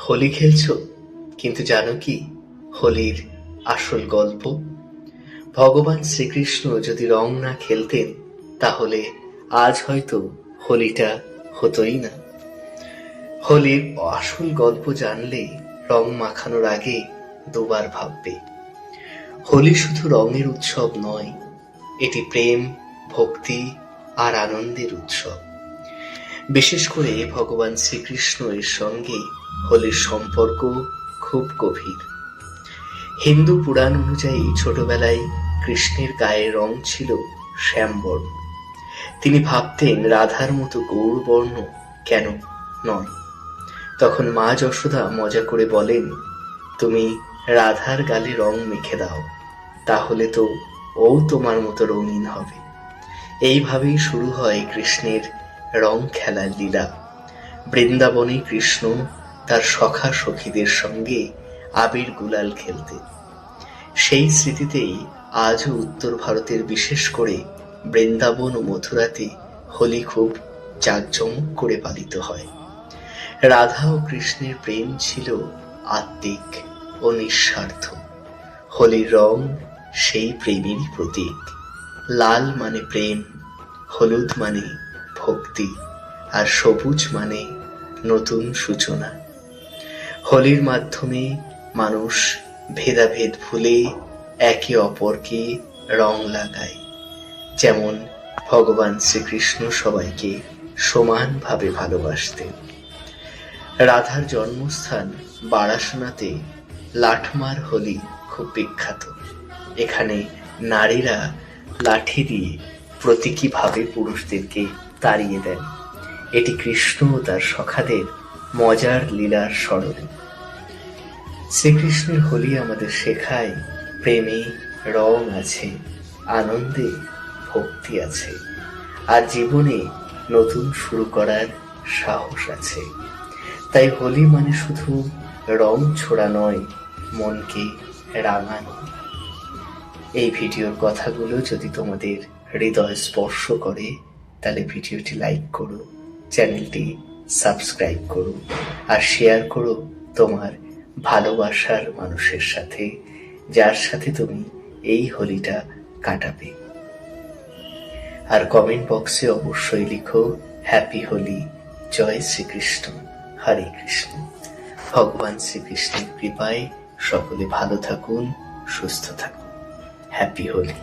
হোলি খেলছো, কিন্তু জানো কি হোলির আসল গল্প? ভগবান শ্রীকৃষ্ণ যদি রং না খেলতেন, তাহলে আজ হয়তো হোলিটা হতোই না। হোলির আসল গল্প জানলে রং মাখানোর আগে দুবার ভাববে। হোলি শুধু রঙের উৎসব নয়, এটি প্রেম, ভক্তি আর আনন্দের উৎসব। বিশেষ করে ভগবান শ্রীকৃষ্ণ এর সঙ্গে হোলির সম্পর্ক খুব গভীর। হিন্দু পুরাণ অনুযায়ী ছোটবেলায় কৃষ্ণের গায়ের রং ছিল শ্যামবর্ণ। তিনি ভাবতেন রাধার মতো গৌরবর্ণ কেন নয়। তখন মা যশোদা মজা করে বলেন, তুমি রাধার গালে রং মেখে দাও, তাহলে তো ও তোমার মতো রঙিন হবে। এইভাবেই শুরু হয় কৃষ্ণের রং খেলার লীলা। বৃন্দাবনে কৃষ্ণ তার সখা সখীদের সঙ্গে আবির গুলাল খেলতেন। সেই স্মৃতিতেই আজও উত্তর ভারতের, বিশেষ করে বৃন্দাবন ও মথুরাতে হোলি খুব জাঁকজমক করে পালিত হয়। রাধা ও কৃষ্ণের প্রেম ছিল আত্মিক ও নিঃস্বার্থ। হোলির রং সেই প্রেমেরই প্রতীক। লাল মানে প্রেম, হলুদ মানে ভক্তি, আর সবুজ মানে নতুন সূচনা। হোলির মাধ্যমে মানুষ ভেদাভেদ ভুলে একে অপরকে রং লাগায়। যেমন ভগবান শ্রীকৃষ্ণ সবাইকে সমানভাবে ভালোবাসতেন। রাধার জন্মস্থান বারাসনাতে লাঠমার হোলি খুব বিখ্যাত। এখানে নারীরা লাঠি দিয়ে প্রতীকীভাবে পুরুষদেরকে তাড়িয়ে দেন। এটি কৃষ্ণ ও তার সখাদের মজার লীলার স্মরণ। শ্রীকৃষ্ণের হোলি আমাদের শেখায়, প্রেমে রং আছে, আনন্দে ভক্তি আছে, আর জীবনে নতুন শুরু করার সাহস আছে। তাই হোলি মানে শুধু রং ছোড়া নয়, মনকে রাঙানো। এই ভিডিওর কথাগুলো যদি তোমাদের হৃদয় স্পর্শ করে, তাহলে ভিডিওটি লাইক করো, চ্যানেলটি সাবস্ক্রাইব করো, আর শেয়ার করো তোমার ভালোবাসার মানুষের সাথে, যার সাথে তুমি এই হোলিটা কাটাবে। আর কমেন্ট বক্সে অবশ্যই লিখো হ্যাপি হোলি, জয় শ্রীকৃষ্ণ, হরে কৃষ্ণ। ভগবান শ্রীকৃষ্ণের কৃপায় সকলে ভালো থাকুন, সুস্থ থাকুন। হ্যাপি হোলি।